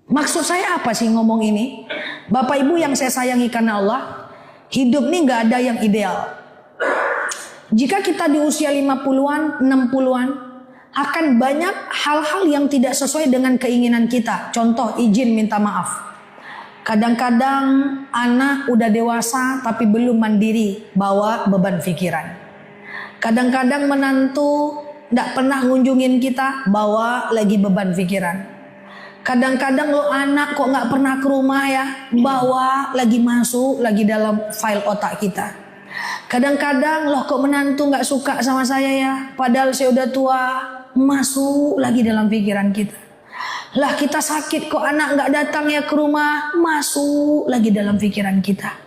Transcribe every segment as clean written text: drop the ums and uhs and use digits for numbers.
Maksud saya apa sih ngomong ini? Bapak Ibu yang saya sayangi karena Allah, hidup nih gak ada yang ideal. Jika kita di usia 50-an, 60-an, akan banyak hal-hal yang tidak sesuai dengan keinginan kita. Contoh, izin minta maaf. Kadang-kadang anak udah dewasa tapi belum mandiri, bawa beban pikiran. Kadang-kadang menantu tidak pernah ngunjungin kita, bawa lagi beban pikiran. Kadang-kadang lo anak kok nggak pernah ke rumah ya, bawa lagi masuk lagi dalam file otak kita. Kadang-kadang loh kok menantu nggak suka sama saya ya, padahal saya udah tua, masuk lagi dalam pikiran kita. Lah kita sakit kok anak nggak datang ya ke rumah, masuk lagi dalam pikiran kita.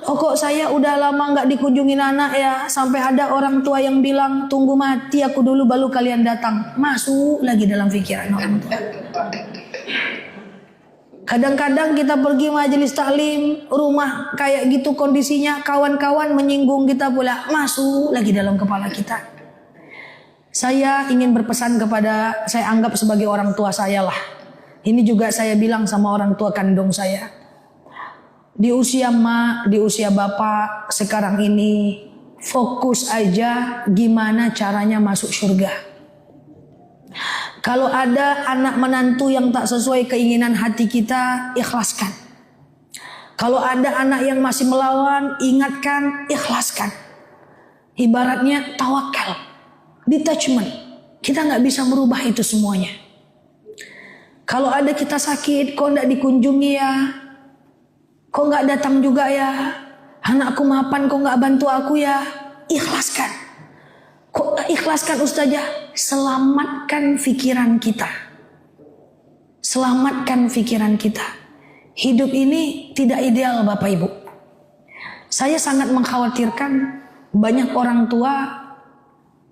Oh kok saya udah lama nggak dikunjungin anak ya, sampai ada orang tua yang bilang tunggu mati aku dulu baru kalian datang, masuk lagi dalam pikiran orang tua. Kadang-kadang kita pergi majelis taklim, rumah kayak gitu kondisinya, kawan-kawan menyinggung kita pula, masuk lagi dalam kepala kita. Saya ingin berpesan kepada, saya anggap sebagai orang tua saya lah. Ini juga saya bilang sama orang tua kandung saya. Di usia mak, di usia bapak sekarang ini, fokus aja gimana caranya masuk surga. Kalau ada anak menantu yang tak sesuai keinginan hati kita, ikhlaskan. Kalau ada anak yang masih melawan, ingatkan, ikhlaskan. Ibaratnya tawakal, detachment. Kita nggak bisa merubah itu semuanya. Kalau ada kita sakit, kok nggak dikunjungi ya? Kok nggak datang juga ya? Anakku mapan, kok nggak bantu aku ya? Ikhlaskan. Kok ikhlaskan Ustazah? Selamatkan pikiran kita. Selamatkan pikiran kita. Hidup ini tidak ideal Bapak Ibu. Saya sangat mengkhawatirkan banyak orang tua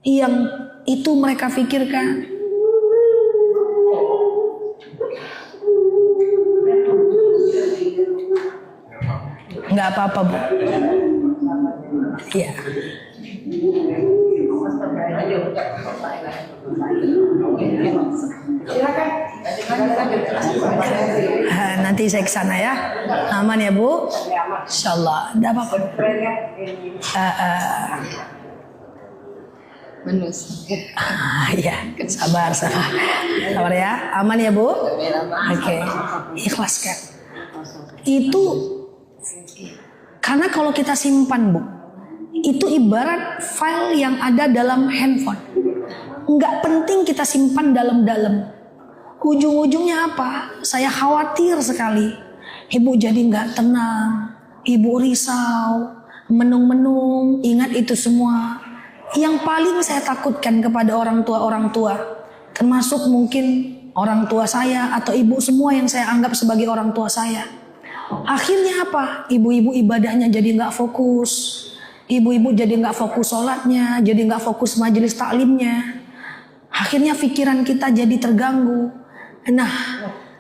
yang itu mereka pikirkan. Nggak apa-apa Bu. Iya. Nanti saya ke sana ya. Aman ya Bu? Insyaallah. Enggak apa-apa. Ya, sabar ya. Aman ya Bu? Oke. Ikhlaskan. Itu karena kalau kita simpan Bu, itu ibarat file yang ada dalam handphone. Nggak penting kita simpan dalam-dalam. Ujung-ujungnya apa? Saya khawatir sekali. Ibu jadi nggak tenang. Ibu risau, menung-menung, ingat itu semua. Yang paling saya takutkan kepada orang tua, termasuk mungkin orang tua saya atau ibu semua yang saya anggap sebagai orang tua saya. Akhirnya apa? Ibu-ibu ibadahnya jadi nggak fokus. Ibu-ibu jadi nggak fokus sholatnya, jadi nggak fokus majelis taklimnya. Akhirnya pikiran kita jadi terganggu. Nah,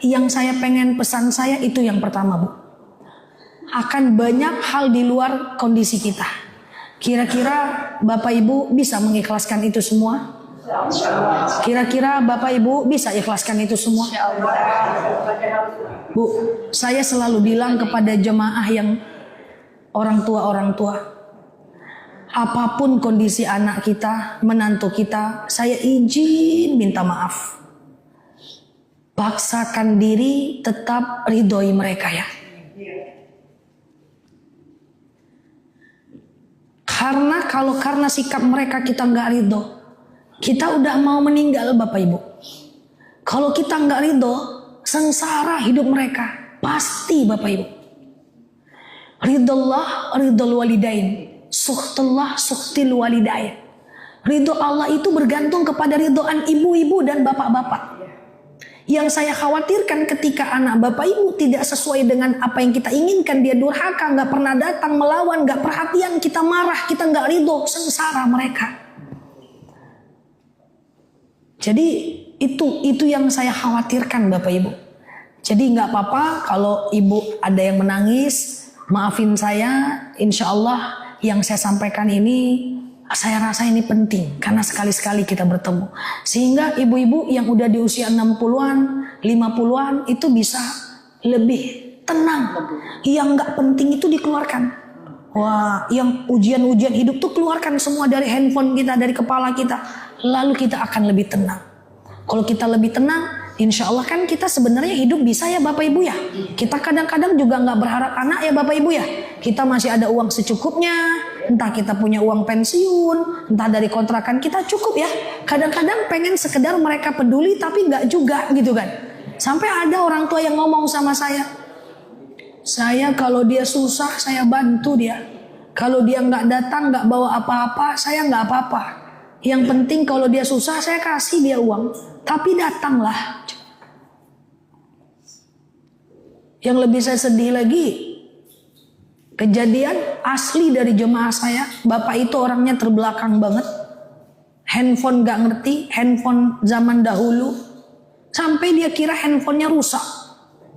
yang saya pengen pesan saya itu yang pertama Bu. Akan banyak hal di luar kondisi kita. Kira-kira Bapak Ibu bisa mengikhlaskan itu semua? Kira-kira Bapak Ibu bisa ikhlaskan itu semua? Bu, saya selalu bilang kepada jemaah yang orang tua, apapun kondisi anak kita, menantu kita, saya izin minta maaf. Paksakan diri tetap ridhoi mereka ya. Karena kalau karena sikap mereka kita nggak ridho, kita udah mau meninggal Bapak Ibu. Kalau kita nggak ridho, sengsara hidup mereka. Pasti Bapak Ibu. Ridullah ridul walidain, sukhtullah sukhtil walidain. Ridho Allah itu bergantung kepada ridhoan ibu-ibu dan bapak-bapak. Yang saya khawatirkan ketika anak Bapak Ibu tidak sesuai dengan apa yang kita inginkan, dia durhaka, nggak pernah datang, melawan, nggak perhatian, kita marah, kita nggak ridho, sengsara mereka. Jadi itu yang saya khawatirkan Bapak Ibu. Jadi nggak apa-apa kalau ibu ada yang menangis, maafin saya. Insya Allah yang saya sampaikan ini Saya rasa ini penting karena sekali-sekali kita bertemu. Sehingga ibu-ibu yang udah di usia 60-an, 50-an itu bisa lebih tenang. Yang nggak penting itu dikeluarkan. Wah, yang ujian-ujian hidup tuh keluarkan semua dari handphone kita, dari kepala kita. Lalu kita akan lebih tenang. Kalau kita lebih tenang, insya Allah kan kita sebenarnya hidup bisa ya Bapak Ibu ya. Kita kadang-kadang juga nggak berharap anak ya Bapak Ibu ya. Kita masih ada uang secukupnya. Entah kita punya uang pensiun, entah dari kontrakan kita cukup ya. Kadang-kadang pengen sekedar mereka peduli tapi nggak juga gitu kan. Sampai ada orang tua yang ngomong sama saya kalau dia susah saya bantu dia. Kalau dia nggak datang nggak bawa apa-apa saya nggak apa-apa. Yang penting kalau dia susah saya kasih dia uang. Tapi datanglah. Yang lebih saya sedih lagi, kejadian asli dari jemaah saya. Bapak itu orangnya terbelakang banget. Handphone nggak ngerti, handphone zaman dahulu. Sampai dia kira handphonenya rusak.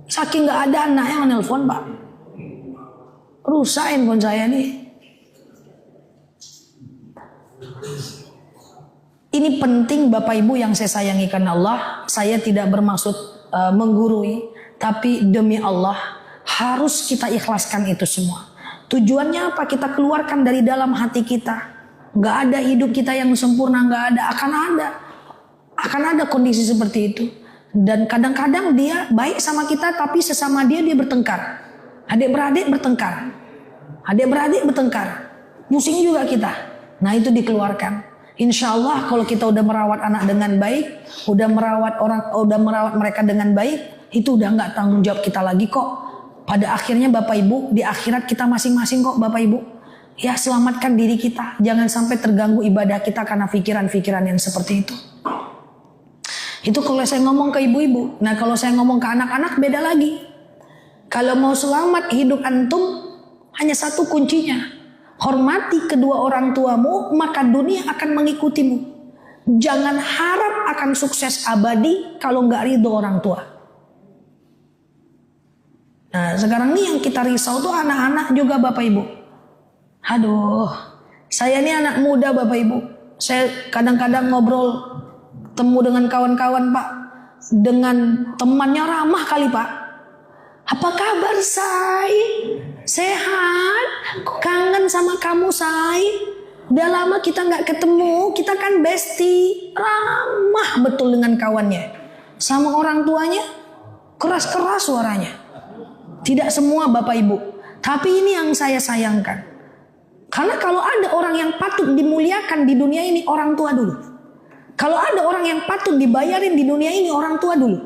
Saking gak ada anak yang nelpon Pak. Rusak handphone saya nih. Ini penting Bapak Ibu yang saya sayangi karena Allah. Saya tidak bermaksud menggurui. Tapi demi Allah harus kita ikhlaskan itu semua. Tujuannya apa? Kita keluarkan dari dalam hati kita. Gak ada hidup kita yang sempurna. Gak ada. Akan ada kondisi seperti itu. Dan kadang-kadang dia baik sama kita tapi sesama dia bertengkar. Adik-beradik bertengkar. Pusing juga kita. Nah itu dikeluarkan. Insya Allah kalau kita udah merawat anak dengan baik, udah merawat mereka dengan baik, itu udah nggak tanggung jawab kita lagi kok. Pada akhirnya Bapak Ibu, di akhirat kita masing-masing kok Bapak Ibu. Ya selamatkan diri kita. Jangan sampai terganggu ibadah kita karena pikiran-pikiran yang seperti itu. Itu kalau saya ngomong ke ibu-ibu. Nah kalau saya ngomong ke anak-anak beda lagi. Kalau mau selamat hidup antum, hanya satu kuncinya. Hormati kedua orang tuamu, maka dunia akan mengikutimu. Jangan harap akan sukses abadi kalau nggak ridho orang tua. Nah sekarang nih yang kita risau tuh anak-anak juga Bapak Ibu. Aduh, saya ini anak muda Bapak Ibu. Saya kadang-kadang ngobrol, temu dengan kawan-kawan Pak, dengan temannya ramah kali Pak. Apa kabar Say? Sehat? Kangen sama kamu Say? Udah lama kita nggak ketemu, kita kan bestie. Ramah betul dengan kawannya. Sama orang tuanya keras-keras suaranya. Tidak semua Bapak Ibu, tapi ini yang saya sayangkan. Karena kalau ada orang yang patut dimuliakan di dunia ini, orang tua dulu. Kalau ada orang yang patut dibayarin di dunia ini, orang tua dulu.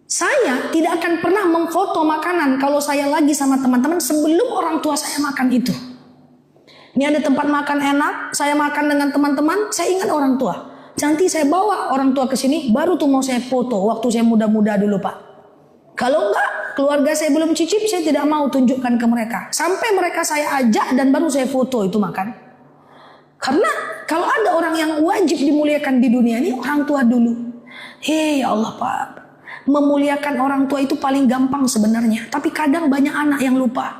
Saya tidak akan pernah memfoto makanan kalau saya lagi sama teman-teman sebelum orang tua saya makan itu. Ini ada tempat makan enak, saya makan dengan teman-teman, saya ingat orang tua. Nanti saya bawa orang tua ke sini, baru tuh mau saya foto waktu saya muda-muda dulu Pak. Kalau enggak, keluarga saya belum cicip, saya tidak mau tunjukkan ke mereka. Sampai mereka saya ajak dan baru saya foto itu makan. Karena kalau ada orang yang wajib dimuliakan di dunia ini, orang tua dulu. Hei ya Allah Pak, memuliakan orang tua itu paling gampang sebenarnya. Tapi kadang banyak anak yang lupa.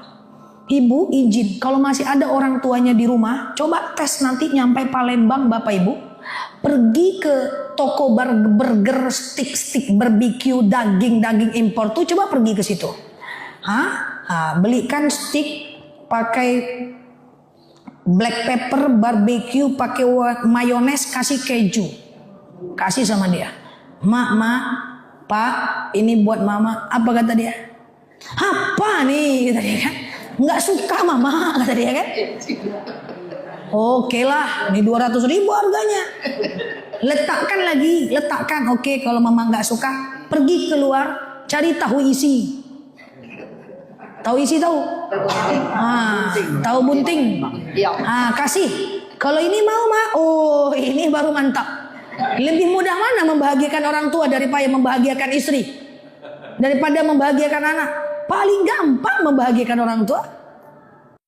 Ibu izin, kalau masih ada orang tuanya di rumah, coba tes nanti nyampe Palembang Bapak Ibu. Pergi ke toko burger, stick barbecue, daging impor tuh, coba pergi ke situ. Belikan stick pakai black pepper, barbecue, pakai mayones, kasih keju. Kasih sama dia. Mak, Pak, ini buat mama. Apa kata dia? Apa nih? Kata dia kan. Nggak suka mama, kata dia kan. Oke lah, ini 200.000 harganya. Letakkan. Oke, kalau mama nggak suka, pergi keluar, cari tahu isi. Tahu isi tahu? Tahu bunting. Kasih. Kalau ini mau mak, oh ini baru mantap. Lebih mudah mana membahagiakan orang tua daripada membahagiakan istri, daripada membahagiakan anak? Paling gampang membahagiakan orang tua.